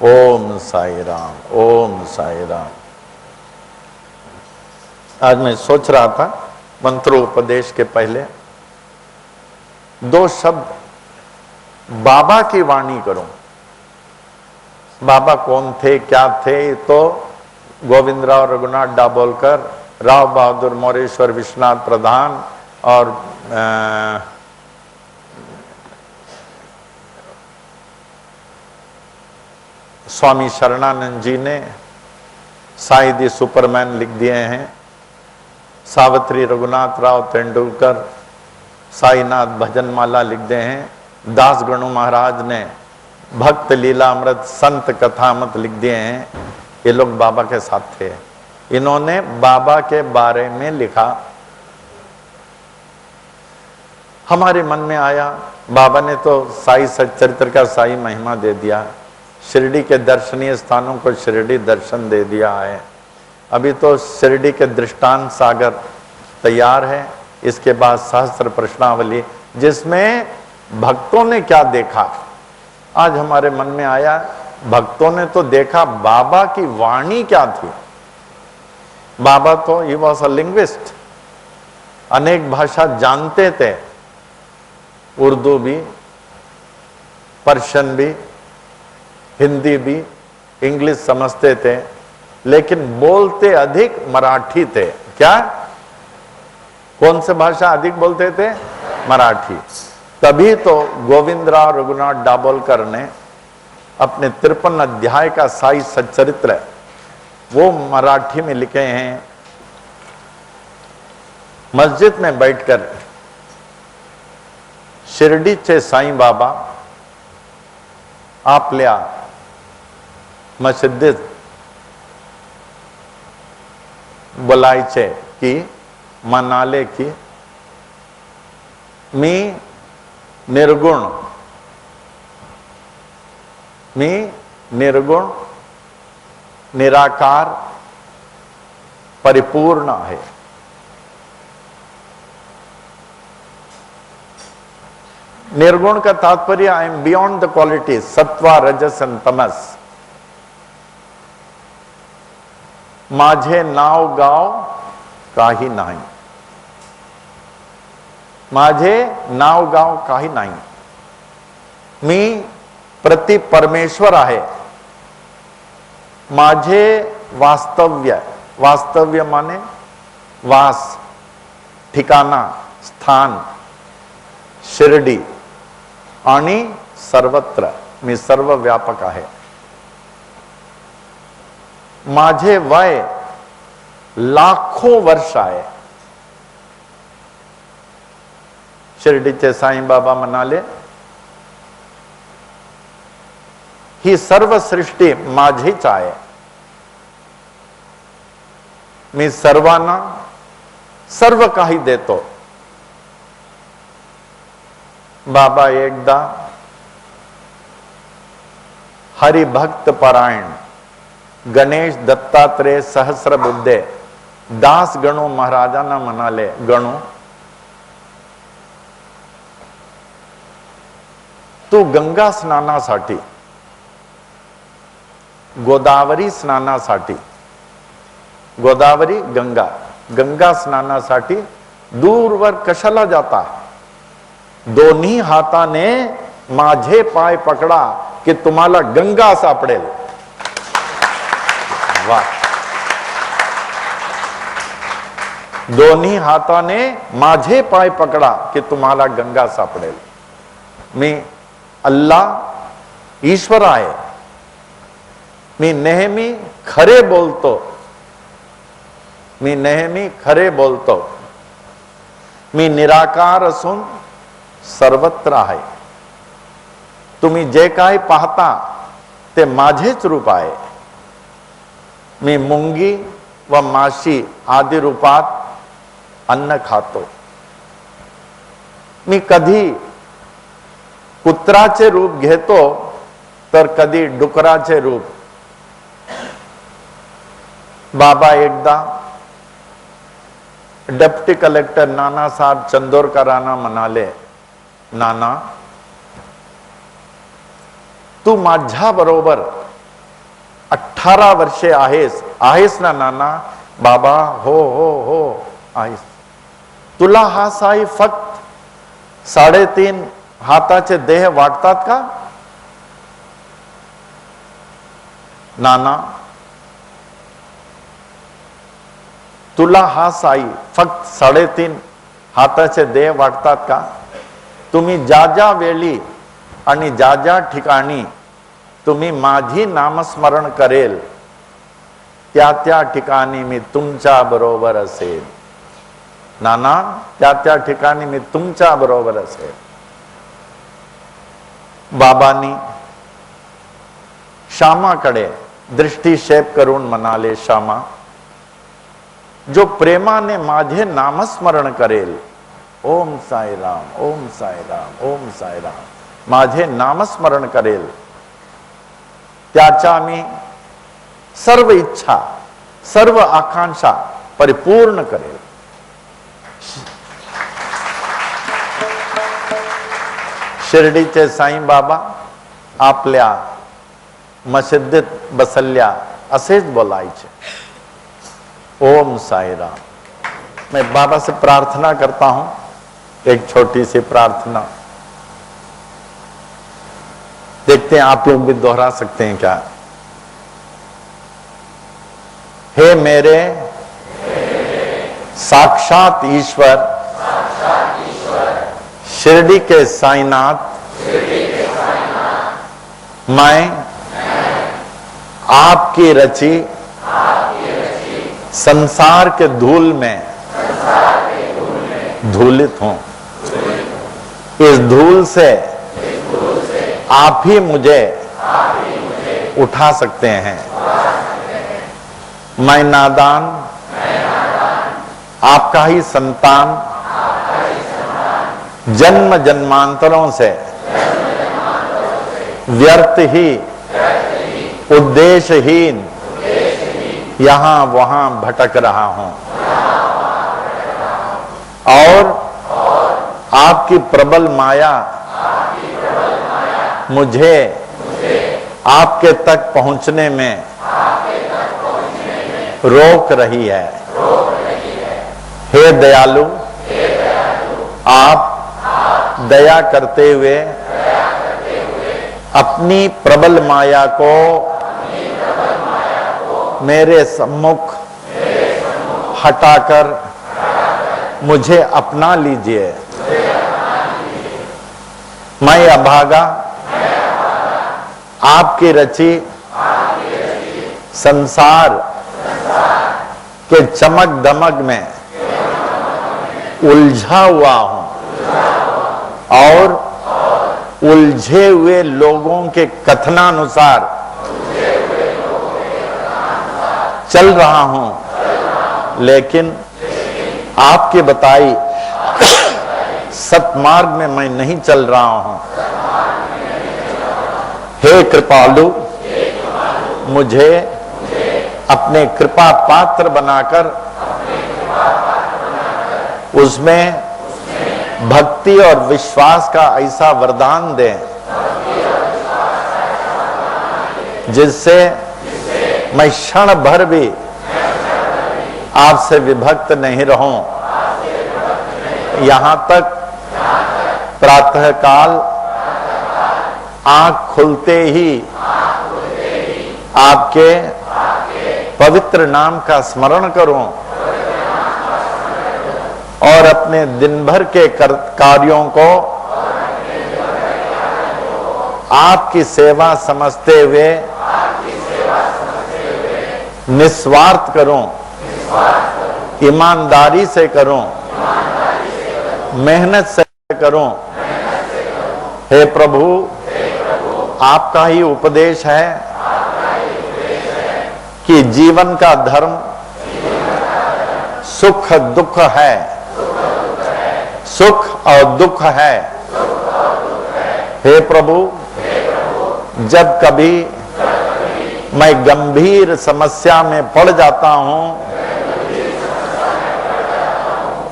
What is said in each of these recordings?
ओम साई राम, ओम साई राम। आज मैं सोच रहा था मंत्रोपदेश के पहले दो शब्द बाबा की वाणी करूं। बाबा कौन थे, क्या थे, तो गोविंदराव रघुनाथ दाभोलकर, राव बहादुर मोरेश्वर विश्वनाथ प्रधान और स्वामी शरणानंद जी ने साहिदी सुपरमैन लिख दिए हैं। सावित्री रघुनाथ राव तेंदुलकर साईनाथ भजनमाला लिख दिए हैं। दास गणु महाराज ने भक्त लीलामृत संत कथामृत लिख दिए हैं। ये लोग बाबा के साथ थे। इन्होंने बाबा के बारे में लिखा। हमारे मन में आया, बाबा ने तो साई सच्चरित्र का साई महिमा दे दिया, शिरडी के दर्शनीय स्थानों को शिरडी दर्शन दे दिया है। अभी तो शिरडी के दृष्टांत सागर तैयार है। इसके बाद सहस्त्र प्रश्नावली, जिसमें भक्तों ने क्या देखा। आज हमारे मन में आया, भक्तों ने तो देखा बाबा की वाणी क्या थी। बाबा तो ही वॉज अ लिंग्विस्ट, अनेक भाषा जानते थे, उर्दू भी, पर्शियन भी, हिंदी भी, इंग्लिश समझते थे, लेकिन बोलते अधिक मराठी थे। क्या, कौन से भाषा अधिक बोलते थे? मराठी। तभी तो गोविंदराव रघुनाथ दाभोलकर ने अपने 53 अध्याय का साई सच्चरित्र वो मराठी में लिखे हैं। मस्जिद में बैठकर शिरडीचे साईं बाबा आपल्या मस्जिदीत बोलायचे की, म्हणाले की मी निर्गुण, मी निर्गुण निराकार परिपूर्ण आहे। निर्गुण का तात्पर्य I am beyond the quality sattva rajas and तमस। माझे नाव गाव काही नाही, माझे नाव गाव काही नाही। मी प्रति परमेश्वर आहे। माझे वास्तव्य, वास्तव्य माने वास, ठिकाणा, स्थान शिर्डी आणि सर्वत्र मी सर्वव्यापक आहे। माझे वय लाखों वर्ष आहे। शिर्डीचे साईं बाबा म्हणाले, ही सर्व सृष्टी माझीच आहे। मी सर्वांना सर्व काही देतो। बाबा एकदा हरिभक्त परायण गणेश दत्तात्रेय सहस्रबुद्धे दास गणू महाराजांना म्हणाले, गणू तू गंगा स्नानासाठी, गोदावरी स्नानासाठी, गोदावरी गंगा, गंगा स्नानासाठी दूरवर कशाला जाता? दोन्ही हाताने माझे पाय पकडा की तुम्हाला गंगा सापडेल। वाह! दोन्ही हाताने माझे पाय पकडा की तुम्हाला गंगा सापडेल। मी अल्लाह ईश्वर आहे। मी नेहमी खरे बोलतो, मी नेहमी खरे बोलतो। मी निराकार असून सर्वत्र आहे। तुम्ही जे काही पाहता ते माझेच रूप आहे। मी मुंगी व माशी आदी रूपात अन्न खातो। मी कधी कुत्राचे रूप घेतो तर कधी डुकराचे रूप। बाबा एकदा डेप्टी कलेक्टर नानासाहेब चंदोरकरांना म्हणाले, नाना तू माझ्या बरोबर 18 वर्षे आहेस, आहेस ना नाना? बाबा, हो आहेस. तुला हा साई फक्त 3.5 हाताचे देह वाटतात का? नाना, तुला हा साई फक्त 3.5 हाताचे देह वाटतात का? तुम्ही ज्या ज्या वेळी आणि ज्या ज्या ठिकाणी तुम्ही माझी नामस्मरण करेल, त्या त्या ठिकाणी मी तुमच्या बरोबर असेल. नाना, त्या त्या ठिकाणी मी तुमच्या बरोबर असेल. बाबांनी श्यामाकडे दृष्टिक्षेप करून म्हणाले, श्यामा, जो प्रेमाने माझे नामस्मरण करेल, ओम साईराम, ओम साईराम, ओम साईराम, माझे नामस्मरण करेल, त्याच्या मी सर्व इच्छा, सर्व आकांक्षा परिपूर्ण करेल. शिर्डीचे साईं बाबा आपल्या मशिदीत बसल्या असेच बोलायचे, ओम साईराम. मैं बाबा से प्रार्थना करता हूं, एक छोटी सी प्रार्थना, देखते हैं आप लोग भी दोहरा सकते हैं क्या. हे मेरे साक्षात ईश्वर, शिरडी के साईनाथ, मैं आपकी रची संसार के धूल में धूलित हूं. इस धूल से आप ही मुझे उठा सकते हैं. मैं नादान, आपका ही संतान, जन्म जन्मांतरों से व्यर्थ ही, उद्देश्यहीन यहां वहां भटक रहा हूं, और आपकी प्रबल माया मुझे आपके तक पहुंचने में रोक रही है. हे दयालु, आप दया करते हुए अपनी प्रबल माया को मेरे सम्मुख हटाकर मुझे अपना लीजिए. मैं अभागा आपकी रची संसार के चमक दमक में उलझा हुआ हूं, और उलझे हुए लोगों के कथनानुसार चल रहा हूं, लेकिन आपके बताई सतमार्ग में मैं नहीं चल रहा हूं. हे कृपालु, मुझे अपने कृपा पात्र बनाकर उसमें भक्ति और विश्वास का ऐसा वरदान दें जिससे मैं क्षण भर भी आपसे विभक्त नहीं रहूं. यहां तक प्रातः काल आंख खुलते ही आपके पवित्र नाम का स्मरण करूं, और अपने दिन भर के कार्यों को आपकी सेवा समझते हुए निस्वार्थ करूं, ईमानदारी से करूं, मेहनत से करूं. हे प्रभु, आपका ही उपदेश है कि जीवन का धर्म सुख दुख है, सुख और दुख है. हे प्रभु, जब कभी मैं गंभीर समस्या में पड़ जाता हूं,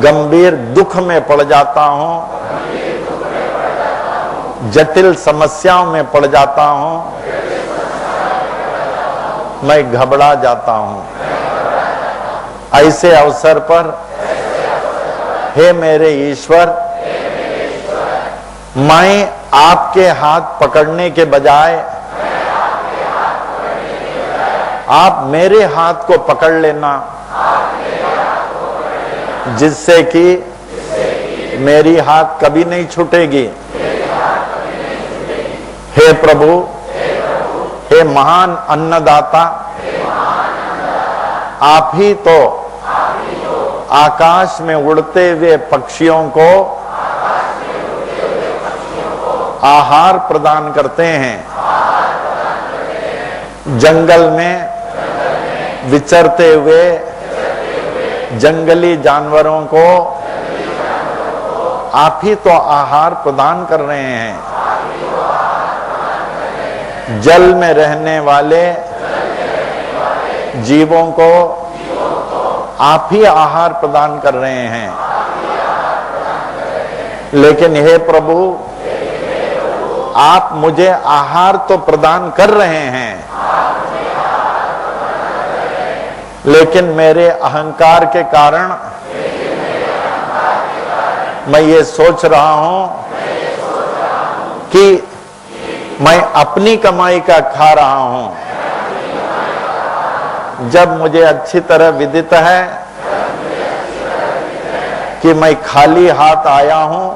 गंभीर दुख में पड़ जाता हूं, जटिल समस्याओं में पड़ जाता हूं, मैं घबरा जाता हूं। ऐसे अवसर पर हे मेरे ईश्वर, मैं आपके हाथ पकड़ने के बजाय आप मेरे हाथ को पकड़ लेना, जिससे कि मेरी हाथ कभी नहीं छूटेगी। हे प्रभु, हे महान अन्नदाता, आप ही तो आकाश में उड़ते हुए पक्षियों को आहार प्रदान करते हैं, जंगल में विचरते हुए जंगली जानवरों को आप ही तो आहार प्रदान कर रहे हैं, जल में रहने वाले जीवों को आप ही आहार प्रदान कर रहे हैं। लेकिन हे प्रभु, आप मुझे आहार तो प्रदान कर रहे हैं, लेकिन मेरे अहंकार के कारण मैं ये सोच रहा हूं कि मैं अपनी कमाई का खा रहा हूं, जब मुझे अच्छी तरह विदित है कि मैं खाली हाथ आया हूं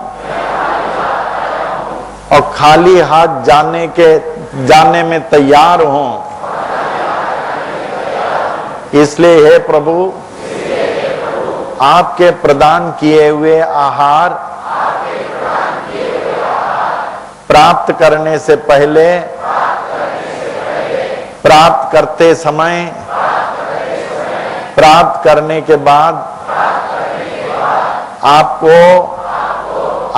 और खाली हाथ जाने में तैयार हूं। इसलिए हे प्रभु, आपके प्रदान किए हुए आहार प्राप्त करने से पहले, प्राप्त करते समय, प्राप्त करने के बाद आपको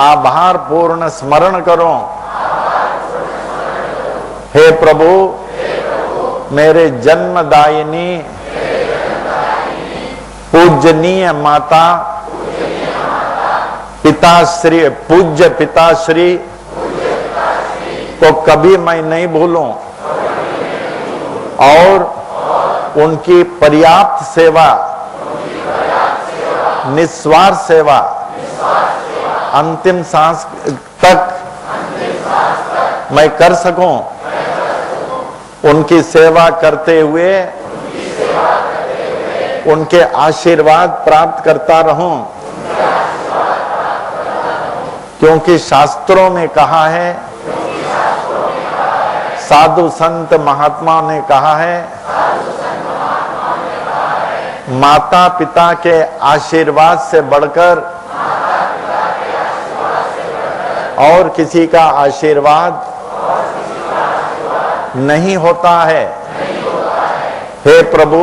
आभार पूर्ण स्मरण करो। हे प्रभु, मेरे जन्मदायिनी पूजनीय माता पिताश्री, पूज्य पिताश्री को कभी मैं नहीं भूलूं और उनकी पर्याप्त सेवा, निस्वार्थ सेवा, अंतिम सांस तक मैं कर सकूं। उनकी सेवा करते हुए उनके आशीर्वाद प्राप्त करता रहूं, क्योंकि शास्त्रों में कहा है, साधु संत महात्मा ने कहा है, माता पिता के आशीर्वाद से बढ़कर और किसी का आशीर्वाद नहीं होता है। हे प्रभु,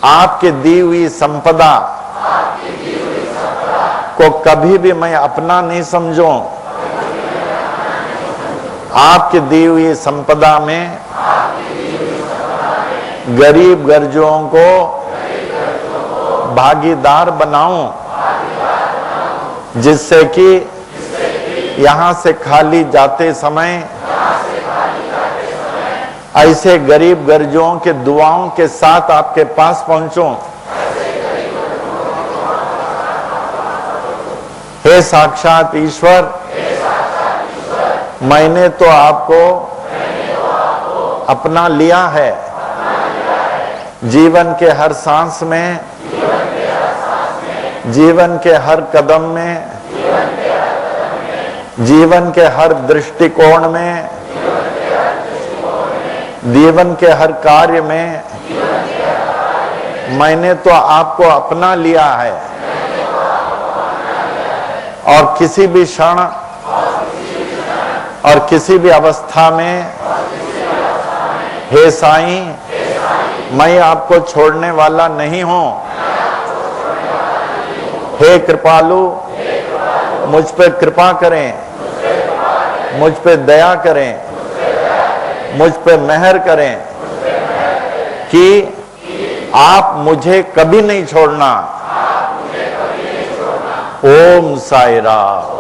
आपकी दी हुई संपदा को कभी भी मैं अपना नहीं समझूं। आपकी दी हुई संपदा में गरीब गर्जुओं को भागीदार बनाऊं, जिससे कि यहां से खाली जाते समय ऐसे गरीब गर्जुओं के दुआओं के साथ आपके पास पहुंचूं। हे साक्षात ईश्वर, मैंने तो आपको अपना लिया है। जीवन के हर सांस में, जीवन के हर कदम में, जीवन के हर दृष्टिकोण में, जीवन के हर कार्य में मैंने तो आपको अपना लिया है। और किसी भी क्षण और किसी भी अवस्था में हे साईं, मैं आपको छोड़ने वाला नहीं हूं। हे कृपालु, मुझ पे कृपा करें, मुझ पे दया करें, मुझ पे मेहर करें कि आप मुझे कभी नहीं छोड़ना। ओम साई राम।